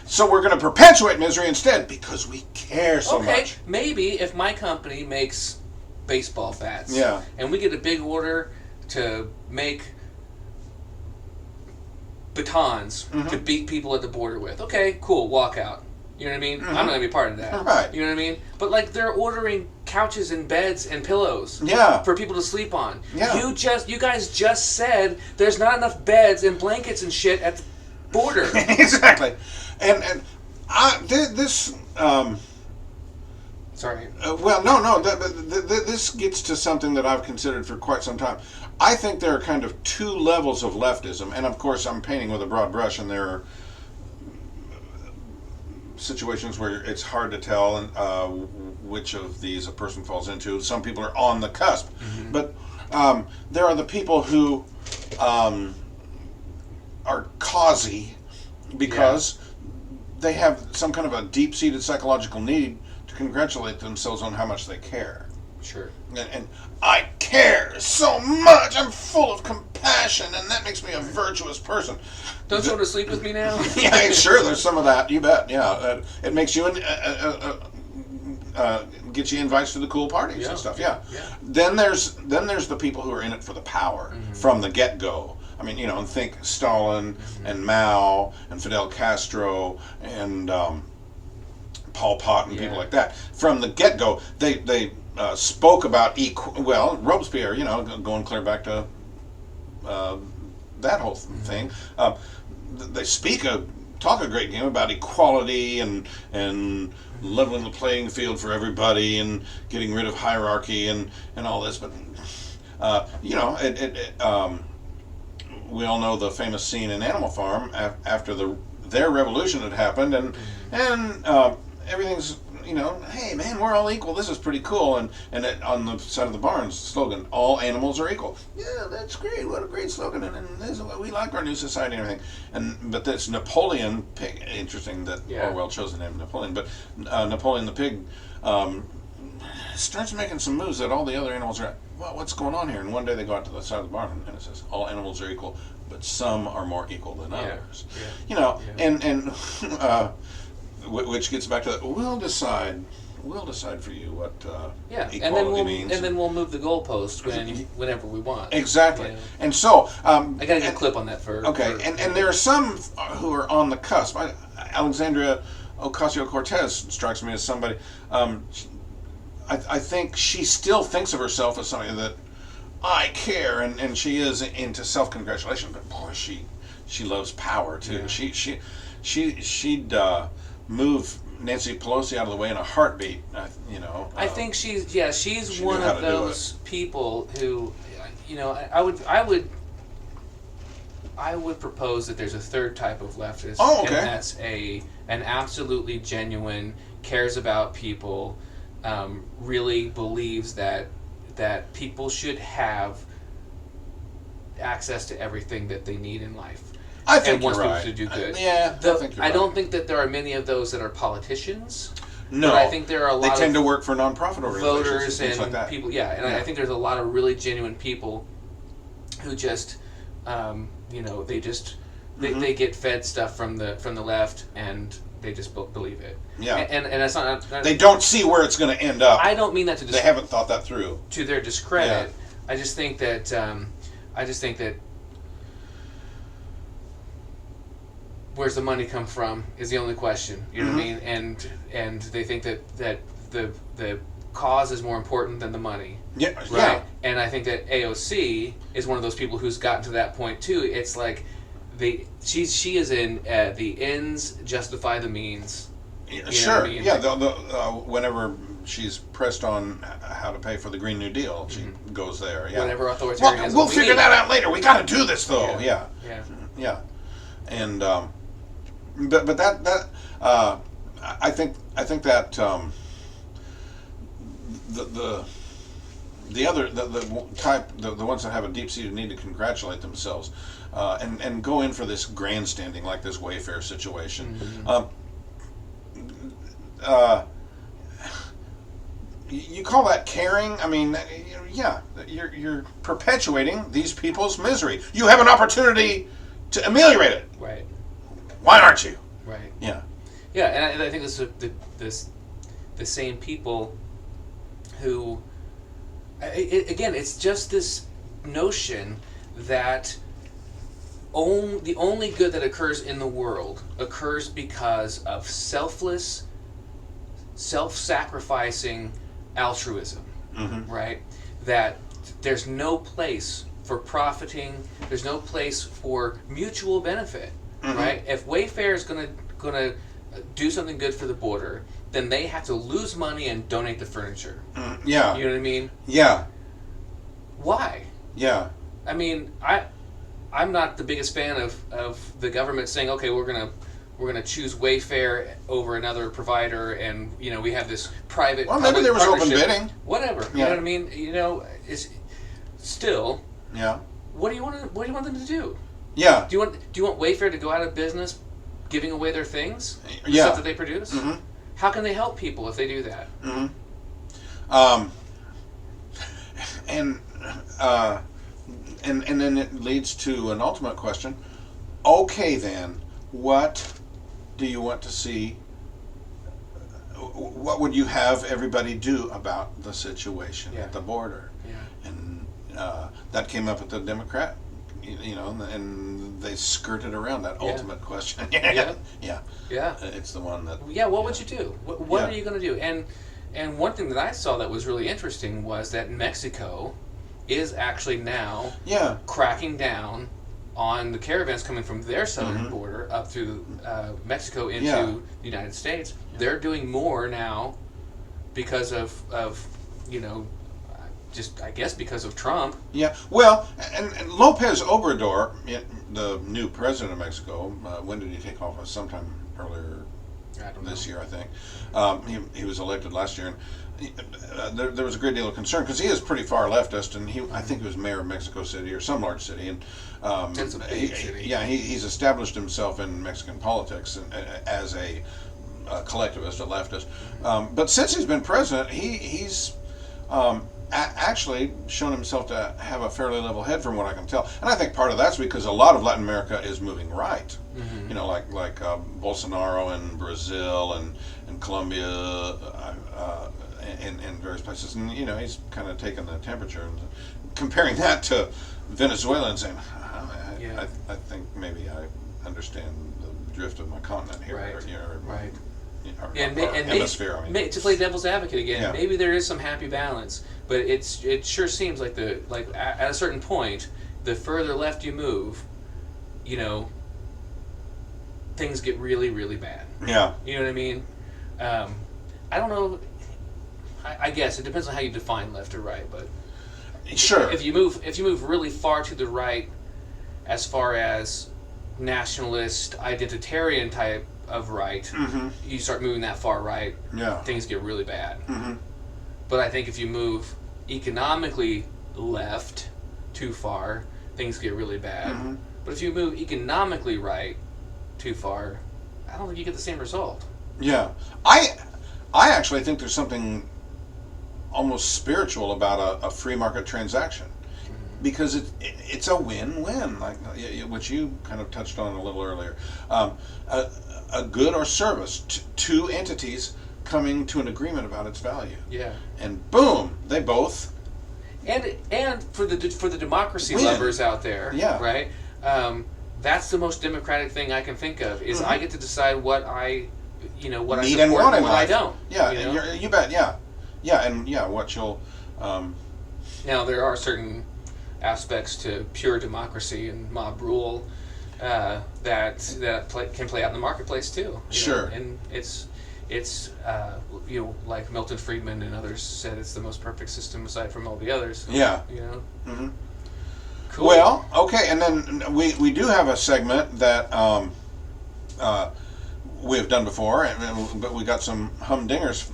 So we're going to perpetuate misery instead because we care so much. Maybe if my company makes baseball bats, and we get a big order to make batons to beat people at the border with. Okay, cool, walkout. You know what I mean? I'm not going to be part of that. Right. You know what I mean? But like they're ordering couches and beds and pillows for people to sleep on. Yeah. You guys just said there's not enough beds and blankets and shit at the border. Exactly. And this... Sorry. Well, no. This gets to something that I've considered for quite some time. I think there are kind of two levels of leftism, and of course I'm painting with a broad brush, and there are situations where it's hard to tell which of these a person falls into. Some people are on the cusp, but there are the people who are causey because they have some kind of a deep-seated psychological need to congratulate themselves on how much they care. Sure. And I care so much. I'm full of compassion, and that makes me a virtuous person. Don't you want to sleep with me now? Yeah, sure. There's some of that. You bet. Yeah, it makes you gets you invites to the cool parties and stuff. Yeah. Then there's the people who are in it for the power from the get-go. I mean, and think Stalin and Mao and Fidel Castro and Pol Pot and people like that. From the get-go, they spoke about Robespierre, going clear back to that whole thing. They talk a great game about equality and leveling the playing field for everybody and getting rid of hierarchy and all this. But we all know the famous scene in Animal Farm after their revolution had happened, and everything's, hey man, we're all equal. This is pretty cool. And on the side of the barn's slogan, all animals are equal. Yeah, that's great. What a great slogan. And this is what we like, our new society and everything. But that's Napoleon Pig. Interesting that Orwell chose the name Napoleon. But Napoleon the pig starts making some moves that all the other animals are, well, what's going on here? And one day they go out to the side of the barn and it says, all animals are equal, but some are more equal than others. And which gets back to that. We'll decide for you what equality means. And then we'll move the goalpost whenever we want. Exactly. And so I gotta get a clip on that for. Okay. And there are some who are on the cusp. Alexandria Ocasio-Cortez strikes me as somebody. I think she still thinks of herself as somebody that I care, and she is into self-congratulation. But boy, she loves power too. Yeah. She'd move Nancy Pelosi out of the way in a heartbeat. I think she's one of those people who, I would propose that there's a third type of leftist, and that's an absolutely genuine, cares about people, really believes that people should have access to everything that they need in life. I think and wants you're right. people to do good. I don't think that there are many of those that are politicians. No, but I think there are a lot. They tend to work for nonprofit organizations, voters and things like that. People. Yeah, and I think there's a lot of really genuine people who just, they they get fed stuff from the left and they just believe it. Yeah, and that's not. They don't see where it's going to end up. I don't mean that to. They haven't thought that through. To their discredit, I just think that. Where's the money come from is the only question. You know what I mean? And they think that the cause is more important than the money. Yeah. Right? Yeah. And I think that AOC is one of those people who's gotten to that point too. It's like she is in the ends justify the means. Sure. I mean? Yeah. Whenever she's pressed on how to pay for the Green New Deal, she goes there. Yeah. Whenever authoritarianism. We'll figure that out later. We got to do this though. Yeah. And but that I think that the other type, the ones that have a deep-seated need to congratulate themselves and go in for this grandstanding like this Wayfair situation. you call that caring? I mean, yeah, you're perpetuating these people's misery. You have an opportunity to ameliorate it. Right. Why aren't you? Right. Yeah. Yeah, and I think the same people who, again, it's just this notion that the only good that occurs in the world occurs because of selfless, self-sacrificing altruism, right? That there's no place for profiting, there's no place for mutual benefit, right? If Wayfair is gonna do something good for the border, then they have to lose money and donate the furniture. Yeah. You know what I mean? Yeah. Why? Yeah. I mean, I'm not the biggest fan of the government saying, okay, we're gonna choose Wayfair over another provider, and we have this private. Well, maybe there was open bidding. Whatever. Yeah. You know what I mean? Is still. Yeah. What do you want them to do? Yeah. Do you want Wayfair to go out of business, giving away their things, the Yeah. stuff that they produce? How can they help people if they do that? And then it leads to an ultimate question. Okay, then, what do you want to see? What would you have everybody do about the situation at the border? Yeah. And that came up with the Democrat, and they skirted around that ultimate question. Yeah. Yeah. It's the one that. Yeah. What would you do? What are you going to do? And one thing that I saw that was really interesting was that Mexico is actually now cracking down on the caravans coming from their southern border up through Mexico into the United States. They're doing more now because of just I guess because of Trump. Yeah. Well, and Lopez Obrador, the new president of Mexico, when did he take office? Sometime earlier this year, I think. He was elected last year, and there was a great deal of concern because he is pretty far leftist, and I think he was mayor of Mexico City or some large city, and It's a big city. Yeah, he's established himself in Mexican politics as a collectivist, a leftist. But since he's been president, he's actually shown himself to have a fairly level head, from what I can tell. And I think part of that's because a lot of Latin America is moving right. Like Bolsonaro in Brazil and Colombia and various places. And he's kind of taken the temperature and comparing that to Venezuela and saying, I think maybe I understand the drift of my continent here. Right. Our And hemisphere. to play devil's advocate again, Yeah. maybe there is some happy balance, but it sure seems like at a certain point, the further left you move, things get really, really bad. Yeah. You know what I mean? I don't know. I guess it depends on how you define left or right, but Sure. if you move really far to the right, as far as nationalist, identitarian type of right, you start moving that far right, things get really bad. But I think if you move economically left too far, things get really bad. But if you move economically right too far, I don't think you get the same result. Yeah. I actually think there's something almost spiritual about a free market transaction, because it's a win-win, like which you kind of touched on a little earlier. A good or service, two entities coming to an agreement about its value. Yeah. And boom, they both. And for the democracy win. lovers out there, Yeah. right? That's the most democratic thing I can think of. Is I get to decide what I what Need I and support want and in what I life. don't. Yeah, you know? you bet. Yeah, and what you'll. Now there are certain aspects to pure democracy and mob rule that can play out in the marketplace too. Sure. And it's like Milton Friedman and others said, it's the most perfect system aside from all the others. Yeah. Cool. Well, okay, and then we do have a segment that we have done before, but we got some humdingers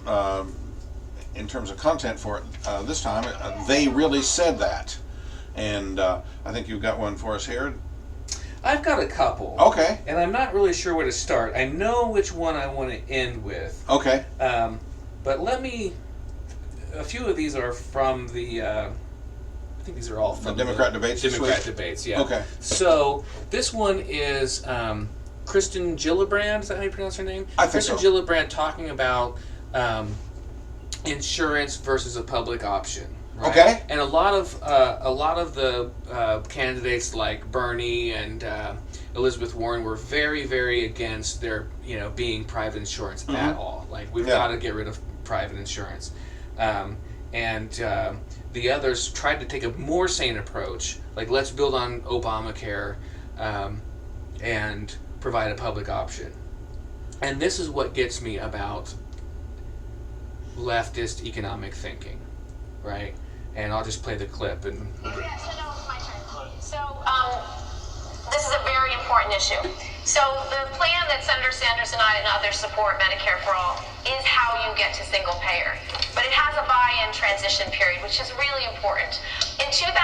in terms of content for it this time. They really said that, and I think you've got one for us here. I've got a couple. Okay. And I'm not really sure where to start. I know which one I want to end with. Okay. But let me a few of these are from the. I think these are all from the Democrat debates. Democrat debates, yeah. Okay. So this one is Kristen Gillibrand. Is that how you pronounce her name? I think Kristen so. Gillibrand talking about insurance versus a public option. Right? Okay. And a lot of the candidates like Bernie and Elizabeth Warren were very, very against there, being private insurance at all. Like we've got to get rid of private insurance, and the others tried to take a more sane approach. Like let's build on Obamacare, and provide a public option. And this is what gets me about leftist economic thinking, right? And I'll just play the clip. And Yeah, so no, it's my turn. So, this is a very important issue. So, the plan that Senator Sanders and I and others support, Medicare for All, is how you get to single payer. But it has a buy-in transition period, which is really important. In 2005,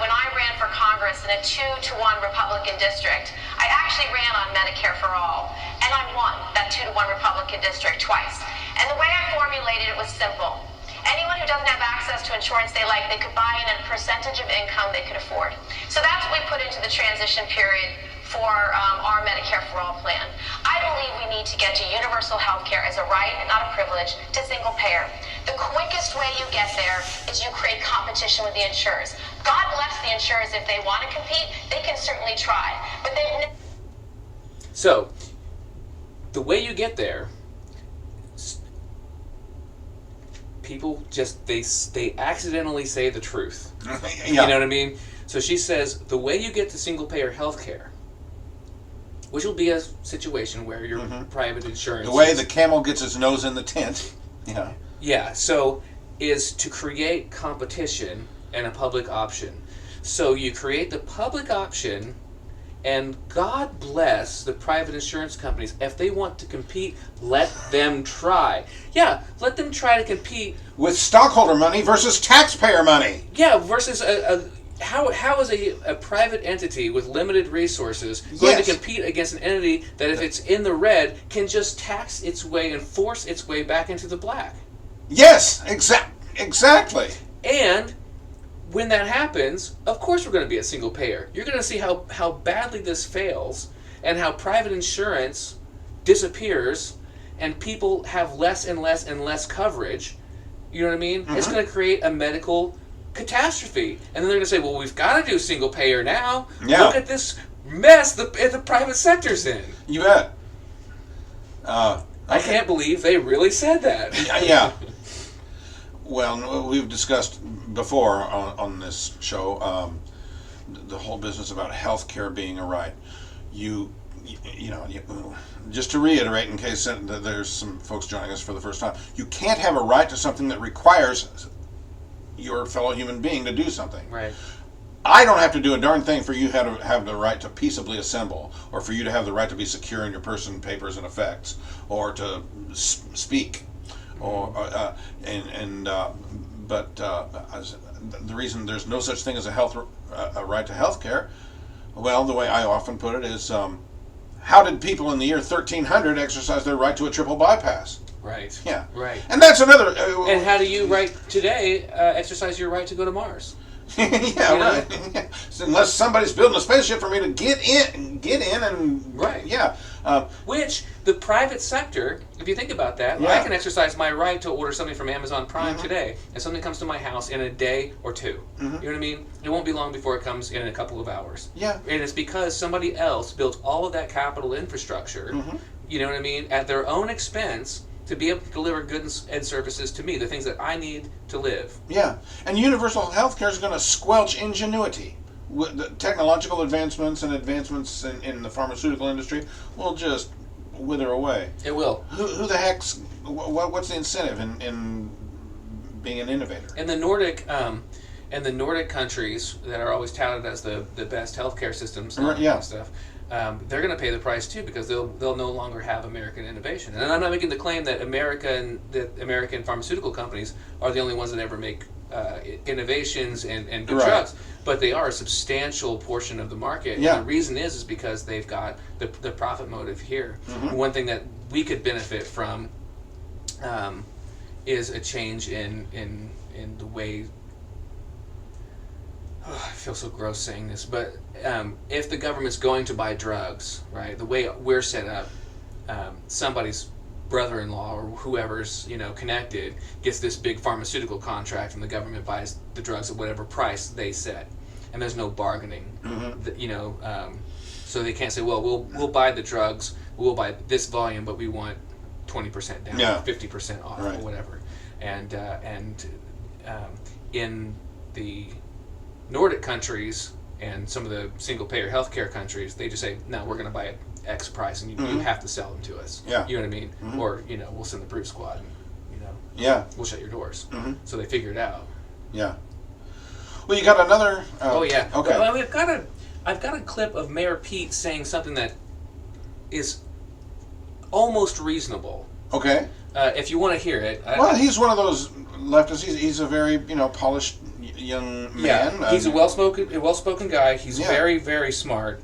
when I ran for Congress in a 2-to-1 Republican district, I actually ran on Medicare for All, and I won that 2-to-1 Republican district twice. And the way I formulated it was simple. Anyone who doesn't have access to insurance they like, they could buy in a percentage of income they could afford. So that's what we put into the transition period for our Medicare for All plan. I believe we need to get to universal health care as a right and not a privilege to single payer. The quickest way you get there is you create competition with the insurers. God bless the insurers. If they want to compete, they can certainly try. But they've so, the way you get there, people just they accidentally say the truth. Yeah. You know what I mean? So she says the way you get to single payer health care, which will be a situation where your private insurance, The way the camel gets its nose in the tent. Yeah, so is to create competition and a public option. So you create the public option, and God bless the private insurance companies. If they want to compete, let them try. Yeah, let them try to compete. With stockholder money versus taxpayer money. Yeah, versus how is a private entity with limited resources going to compete against an entity that, if it's in the red, can just tax its way and force its way back into the black? Yes, exactly. And when that happens, of course we're going to be a single payer. You're going to see how badly this fails and how private insurance disappears and people have less and less and less coverage. You know what I mean? It's going to create a medical catastrophe. And then they're going to say, well, we've got to do single payer now. Yeah. Look at this mess the private sector's in. You bet. I can't believe they really said that. Yeah. Well, we've discussed before on this show the whole business about healthcare being a right. Just to reiterate, in case there's some folks joining us for the first time, you can't have a right to something that requires your fellow human being to do something. Right. I don't have to do a darn thing for you to have the right to peaceably assemble, or for you to have the right to be secure in your person, papers, and effects, or to speak, but the reason there's no such thing as a right to health care, well, the way I often put it is, how did people in the year 1300 exercise their right to a triple bypass? Right. Yeah. Right. And that's another. And how do you today exercise your right to go to Mars? Yeah, right. Unless somebody's building a spaceship for me to get in, and right. Yeah. Which the private sector, if you think about that, Yeah. I can exercise my right to order something from Amazon Prime today, and something comes to my house in a day or two. You know what I mean? It won't be long before it comes in a couple of hours. Yeah. And it's because somebody else built all of that capital infrastructure. You know what I mean? At their own expense, to be able to deliver goods and services to me, the things that I need to live. Yeah, and universal health care is going to squelch ingenuity. The technological advancements and advancements in the pharmaceutical industry will just wither away. It will. Who the heck's... What's the incentive in being an innovator? And the Nordic countries that are always touted as the best healthcare systems and stuff, they're going to pay the price too, because they'll no longer have American innovation. And I'm not making the claim that American pharmaceutical companies are the only ones that ever make innovations and good drugs, but they are a substantial portion of the market. Yeah. And the reason is because they've got the profit motive here. One thing that we could benefit from is a change in the way. Oh, I feel so gross saying this, but if the government's going to buy drugs, right, the way we're set up, somebody's brother-in-law or whoever's connected gets this big pharmaceutical contract, and the government buys the drugs at whatever price they set, and there's no bargaining. So they can't say, well, we'll buy the drugs, we'll buy this volume, but we want 20% down, 50% off, or whatever. And in the Nordic countries and some of the single-payer healthcare countries, they just say, no, we're going to buy it X price, and you have to sell them to us. Yeah. You know what I mean? Or we'll send the brute squad, and we'll shut your doors. So they figure it out. Yeah. Well, you got another. Okay. Well, I've got a clip of Mayor Pete saying something that is almost reasonable. Okay. If you want to hear it. He's one of those leftists. He's a very polished young man. Yeah, he's a well-spoken guy. He's very, very smart.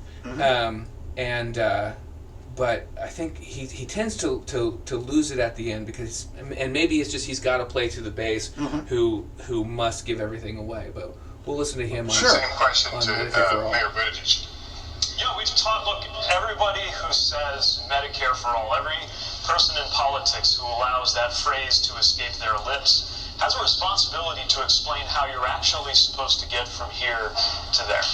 But I think he tends to lose it at the end because, and maybe it's just he's got to play to the base who must give everything away. But we'll listen to him on Same question on to Medicare for All. Mayor Buttigieg. Yeah, we've taught, look, everybody who says Medicare for all, every person in politics who allows that phrase to escape their lips has a responsibility to explain how you're actually supposed to get from here to there.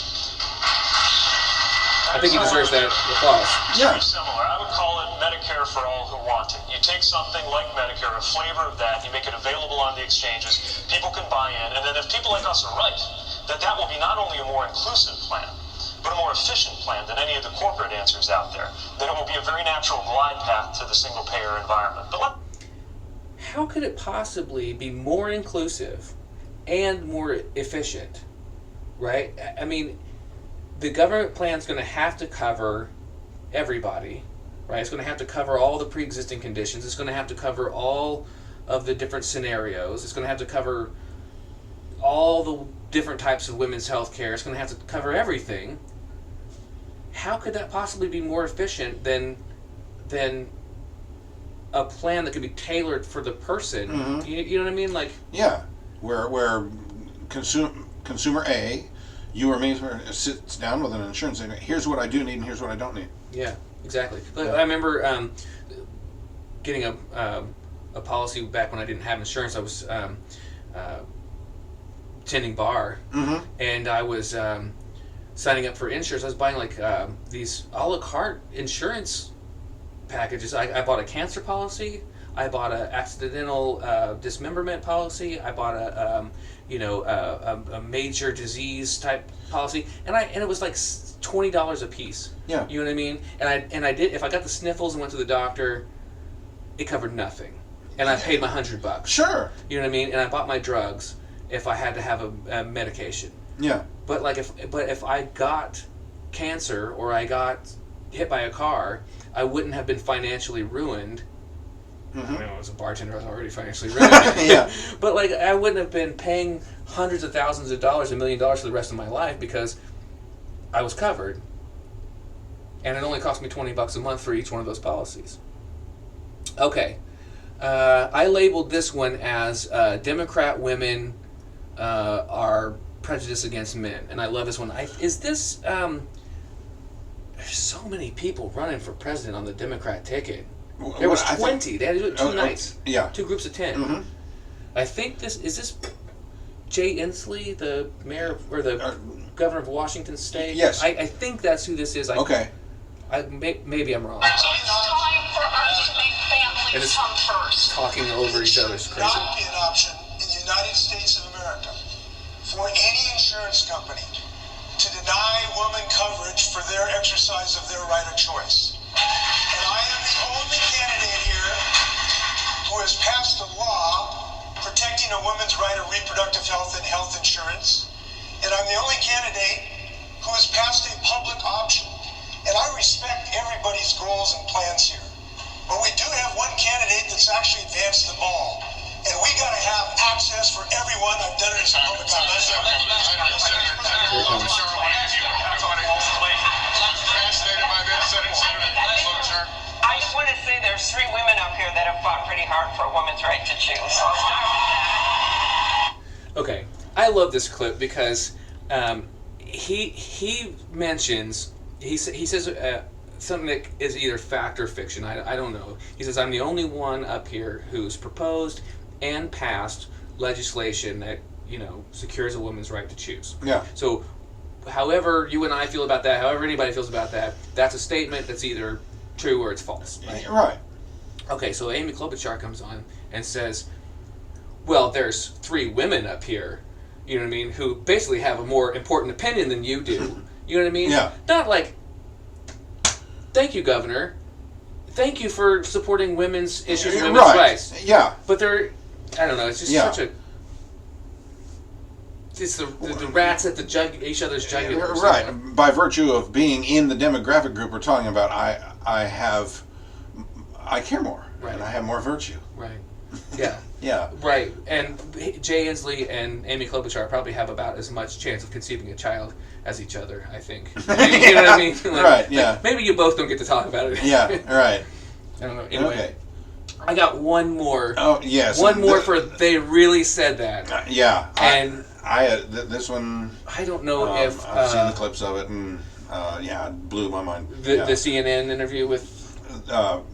I think he deserves that applause. Yeah. Very similar. I would call it Medicare for all who want it. You take something like Medicare, a flavor of that, you make it available on the exchanges, people can buy in, and then if people like us are right, that will be not only a more inclusive plan, but a more efficient plan than any of the corporate answers out there, then it will be a very natural glide path to the single-payer environment. How could it possibly be more inclusive and more efficient, right? I mean, the government plan's going to have to cover everybody, right? It's going to have to cover all the pre-existing conditions. It's going to have to cover all of the different scenarios. It's going to have to cover all the different types of women's health care. It's going to have to cover everything. How could that possibly be more efficient than a plan that could be tailored for the person? You know what I mean? Like, yeah, where consumer A, you or me, sits down with an insurance agent. Here's what I do need, and here's what I don't need. Yeah, exactly. I remember getting a policy back when I didn't have insurance. I was tending bar, and I was signing up for insurance. I was buying like these a la carte insurance packages. I bought a cancer policy. I bought an accidental dismemberment policy. I bought a major disease type policy, and it was like $20 a piece. Yeah, you know what I mean. And I did. If I got the sniffles and went to the doctor, it covered nothing, and I paid my $100. Sure. You know what I mean. And I bought my drugs if I had to have a medication. Yeah. But if I got cancer or I got hit by a car, I wouldn't have been financially ruined. I mean, I was a bartender, I was already financially ruined. Yeah. But I wouldn't have been paying hundreds of thousands of dollars, $1 million for the rest of my life because I was covered. And it only cost me $20 a month for each one of those policies. Okay. I labeled this one as Democrat women are prejudiced against men. And I love this one. There's so many people running for president on the Democrat ticket. There was 20. They had to do it two nights. Yeah. 2 groups of 10. I think is this Jay Inslee, the mayor or the governor of Washington State? Yes. I think that's who this is. Okay. Maybe I'm wrong. It's time for us to make families come first. Talking over each other is crazy. It would not be an option in the United States of America for any insurance company to deny women coverage for their exercise of their right of choice. And I am the only candidate here who has passed a law protecting a woman's right of reproductive health and health insurance. And I'm the only candidate who has passed a public option. And I respect everybody's goals and plans here. But we do have one candidate that's actually advanced them all. And we got to have access for everyone. I've done it as a public option. I I just want to say there's 3 women up here that have fought pretty hard for a woman's right to choose. So I'll start with that. Okay, I love this clip because he mentions he says something that is either fact or fiction. I don't know. He says, I'm the only one up here who's proposed and passed legislation that, you know, secures a woman's right to choose. Yeah. So however you and I feel about that, however anybody feels about that, that's a statement that's either true or it's false. Right? Right. Okay, so Amy Klobuchar comes on and says, well, there's 3 women up here, you know what I mean, who basically have a more important opinion than you do. You know what I mean? Yeah. Not like, thank you, Governor. Thank you for supporting women's issues and women's rights. Yeah. But they're, I don't know, it's just such a... It's the rats at the each other's jugulars. Right. By virtue of being in the demographic group we're talking about, I care more. Right. And I have more virtue. Right. Yeah. Yeah. Right. And Jay Inslee and Amy Klobuchar probably have about as much chance of conceiving a child as each other, I think. You know what I mean? Like, right, yeah. Like maybe you both don't get to talk about it. Yeah, right. I don't know. Anyway, Okay. I got one more. Oh, yes. One more for they really said that. Yeah. And this one... I don't know if... I've seen the clips of it, and it blew my mind. The CNN interview with...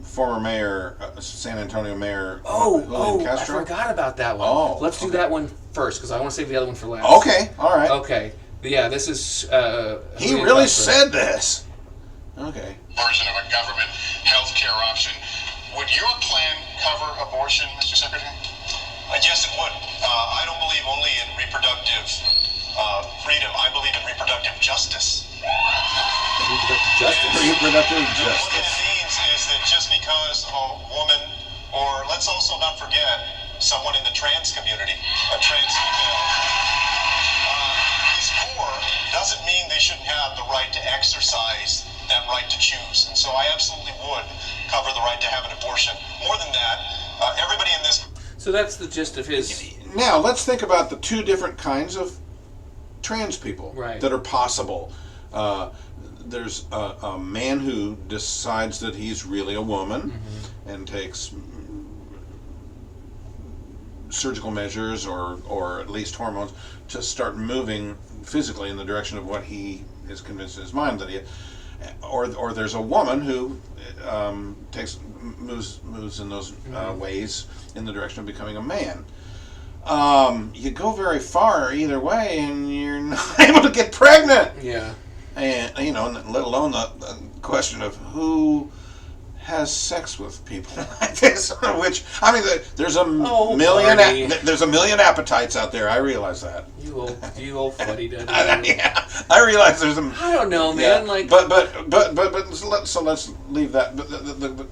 former mayor, San Antonio mayor, Julian Castro. I forgot about that one. Oh, Let's do that one first, because I want to save the other one for last. Okay, all right. Okay. Yeah, this is... he really said this. Okay. Version of a government health care option. Would your plan cover abortion, Mr. Secretary? Yes, it would. I don't believe only in reproductive freedom. I believe in reproductive justice. Reproductive justice. Reproductive What that justice. means is that just because a woman, or let's also not forget someone in the trans community, a trans female, is poor, doesn't mean they shouldn't have the right to exercise that right to choose. And so I absolutely would cover the right to have an abortion. More than that, everybody in this... So that's the gist of his... Now, let's think about the 2 different kinds of trans people that are possible. There's a man who decides that he's really a woman and takes surgical measures or at least hormones to start moving physically in the direction of what he is convinced in his mind that he... Or there's a woman who moves in those ways in the direction of becoming a man. You go very far either way, and you're not able to get pregnant. Yeah. And let alone the question of who has sex with people like this. Which there's a million. Barney. There's a million appetites out there. I realize that. You old fuddy duddy. Yeah, I realize there's a. I don't know, man. Yeah, like, but let's leave that. But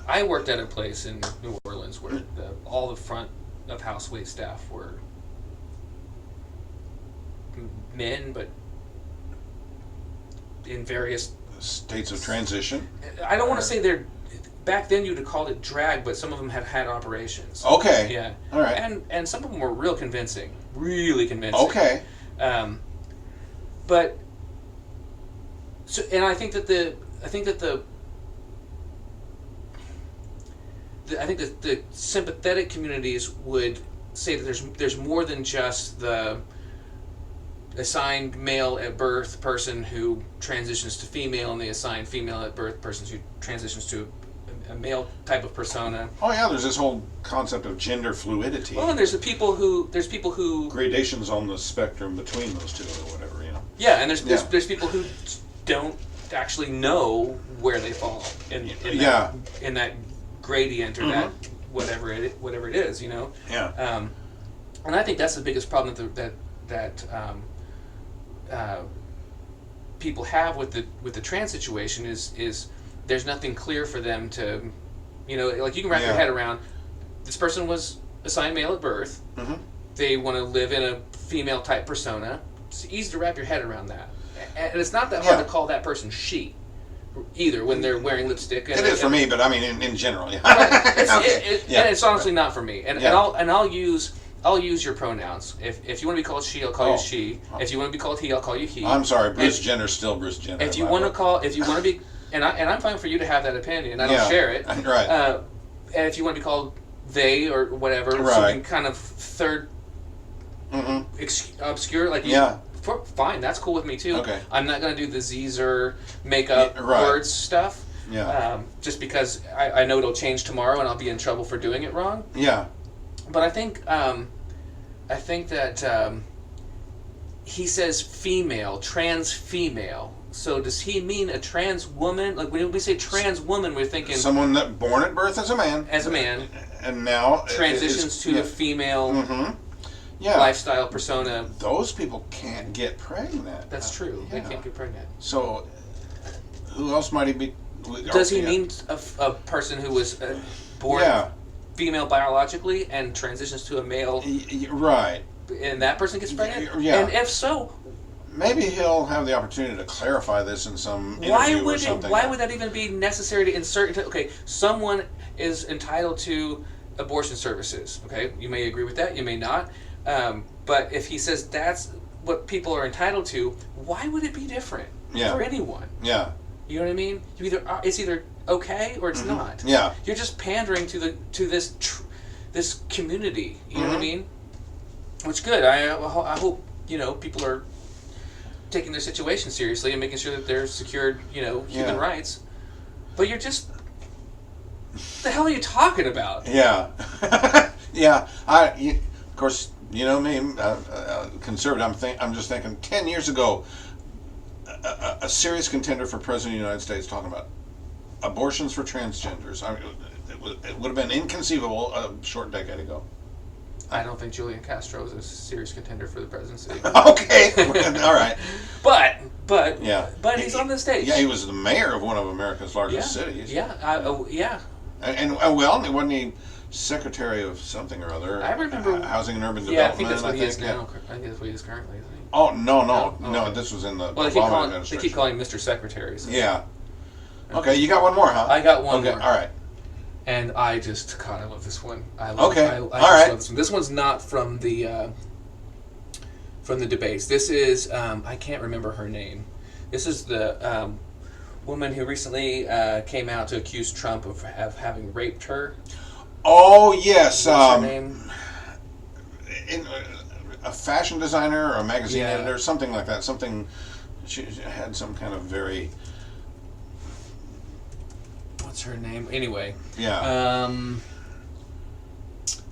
I worked at a place in New Orleans where all the front of house wait staff were men, but in various states of transition. I don't want to say they're. Back then, you'd have called it drag, but some of them have had operations. Okay. Yeah. All right. And some of them were really convincing. Okay. But so, and I think that the sympathetic communities would say that there's more than just the assigned male at birth person who transitions to female, and the assigned female at birth person who transitions to a male type of persona. Oh yeah, there's this whole concept of gender fluidity. Well, and there's people who gradations on the spectrum between those two, or whatever, Yeah, and there's people who don't actually know where they fall in that gradient or that whatever it is, Yeah. And I think that's the biggest problem that people have with the trans situation is there's nothing clear for them to, like you can wrap your head around. This person was assigned male at birth. Mm-hmm. They want to live in a female type persona. It's easy to wrap your head around that, and it's not that hard to call that person she, either when they're wearing lipstick. It is for me, but I mean in general, yeah. Right. Okay. And it's honestly not for me. And I'll use your pronouns. If you want to be called she, I'll call you she. If you want to be called he, I'll call you he. I'm sorry, Bruce Jenner's still Bruce Jenner. If you want to be and I'm fine for you to have that opinion. I don't Yeah. share it. Right. And if you want to be called they or whatever, Right. something kind of third obscure, like fine, that's cool with me too. Okay. I'm not going to do the Zer make up Right. words stuff. Yeah. Just because I know it'll change tomorrow and I'll be in trouble for doing it wrong. Yeah. But I think that he says female, trans female. So does he mean a trans woman? Like when we say trans woman, we're thinking Someone that born at birth as a man. And now transitions to a female lifestyle persona. Those people can't get pregnant. That's true. They can't get pregnant. So who else might he be? Does he mean a person who was born female biologically and transitions to a male? Right. And that person gets pregnant? Yeah. And if so, maybe he'll have the opportunity to clarify this in some interview or something. Why would that even be necessary to insert into... Okay, someone is entitled to abortion services. Okay, you may agree with that, you may not. But if he says that's what people are entitled to, why would it be different for anyone? Yeah. You know what I mean? It's either okay or it's not. Yeah. You're just pandering to this community. You know what I mean? Which good. I hope people are taking their situation seriously and making sure that they're secured human rights. But you're just what the hell are you talking about? Yeah. Yeah. Of course, you know me, conservative. I'm just thinking 10 years ago. A serious contender for president of the United States talking about abortions for transgenders. I mean, it would have been inconceivable a short decade ago. I don't think Julian Castro is a serious contender for the presidency. Okay, all right. But he's on the stage. Yeah, he was the mayor of one of America's largest cities. Yeah, And wasn't he secretary of something or other? I remember housing and urban development. development. I think that's what he is now. I think that's what he is currently. Isn't he? Oh no! This was in the Obama administration. They keep calling him Mr. Secretary. So. Yeah. Okay, you got one more, huh? I got one more. All right. And I love this one. I love this one. This one's not from the debates. This is I can't remember her name. This is the woman who recently came out to accuse Trump of having raped her. Oh yes. What's her name? A fashion designer or a magazine editor, something like that. She had some kind of very... What's her name? Anyway. Yeah.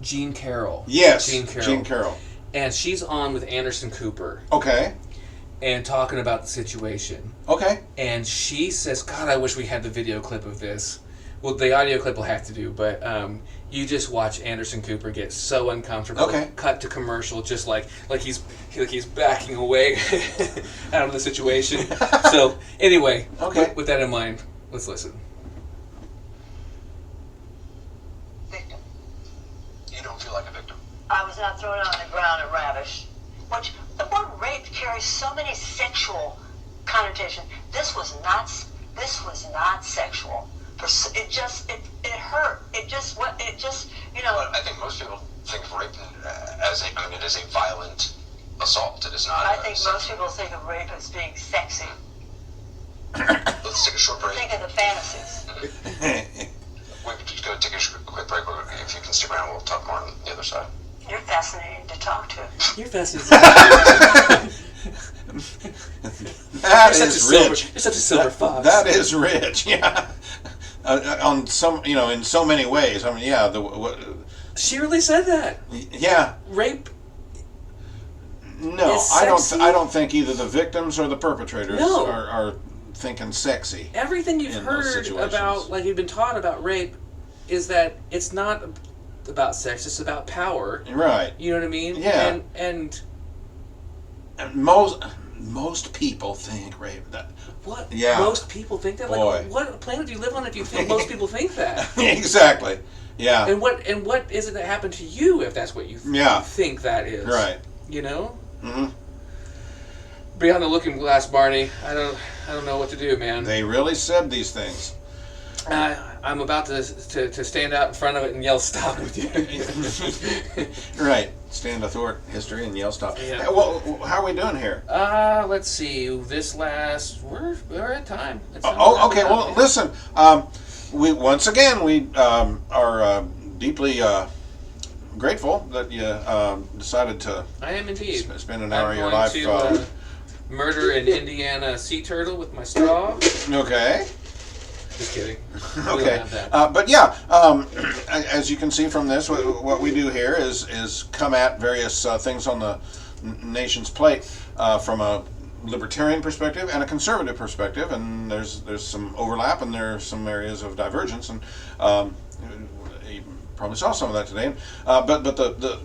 Jean Carroll. Yes. Jean Carroll. And she's on with Anderson Cooper. Okay. And talking about the situation. Okay. And she says, God, I wish we had the video clip of this. Well, the audio clip will have to do, but you just watch Anderson Cooper get so uncomfortable. Okay. Cut to commercial, just like he's backing away out of the situation. So anyway, with that in mind, let's listen. Victim. You don't feel like a victim. I was not thrown on the ground and ravished. Which the word rape carries so many sexual connotations. This was not sexual. It hurt. It just, Well, I think most people think of rape as a violent assault. It is not. I think most people think of rape as being sexy. Let's take a short break. Think of the fantasies. We're just going to take a quick break. If you can stick around, we'll talk more on the other side. You're fascinating to talk to. You're fascinating. That is rich. You're such a silver fox. That is rich. Yeah. On some, in so many ways. I mean, yeah. She really said that. Yeah. Rape. No, I don't think either the victims or the perpetrators are thinking sexy. Everything you've heard about, like you've been taught about rape, is that it's not about sex; it's about power. Right. You know what I mean? Yeah. And most people think rape. What? Yeah. Most people think that? Boy. Like, what planet do you live on if you think most people think that? Exactly. Yeah. And what is it that happened to you if that's what you think that is? Right. You know? Mm-hmm. Beyond the looking glass, Barney. I don't know what to do, man. They really said these things. I'm about to stand out in front of it and yell stop with you. Right. Stand athwart history and yell stop. Yeah. Hey, well, how are we doing here? Let's see. We're at time. Okay. Well, listen. We once again are deeply grateful that you decided to. I am indeed. Spend an hour of your I'm life. going to murder an Indiana sea turtle with my straw. Okay. Just kidding. Okay. But yeah, as you can see from this, what we do here is come at various things on the nation's plate from a libertarian perspective and a conservative perspective, and there's some overlap and there's some areas of divergence, and you probably saw some of that today. But the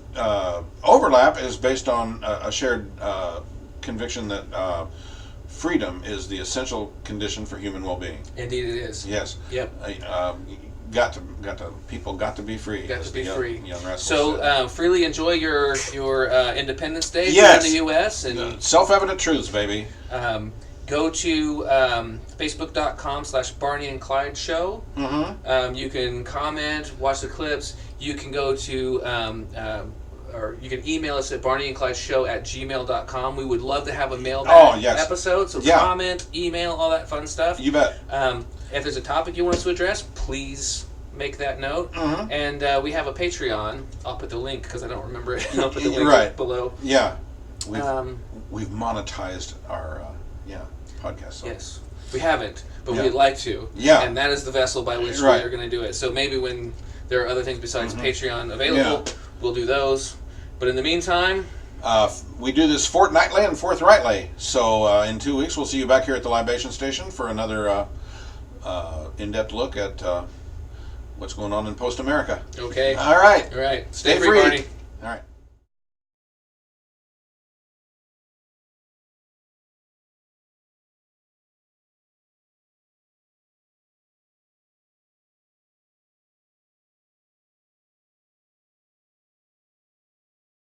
overlap is based on a shared conviction that freedom is the essential condition for human well-being. Indeed, it is. Yes. Yep. People got to be free. Got to be free. Young rascals So said. freely enjoy your Independence Day Yes. here in the U.S. and Self-evident truths, baby. go to facebook.com/barneyandclydeshow. Mm-hmm. You can comment, watch the clips. You can go to or you can email us at barneyandclydeshow@gmail.com. We would love to have a mailbag episode. So comment, email, all that fun stuff. You bet. If there's a topic you want us to address, please make that note. Mm-hmm. And we have a Patreon. I'll put the link because I don't remember it. I'll put the link below. Yeah. We've monetized our podcast. So. Yes. We haven't, but we'd like to. Yeah. And that is the vessel by which we are going to do it. So maybe when there are other things besides Patreon available, we'll do those. But in the meantime... we do this fortnightly and forthrightly. So in 2 weeks, we'll see you back here at the Libation Station for another in-depth look at what's going on in post-America. Okay. All right. All right. Stay Stay free, free, Barney. All right.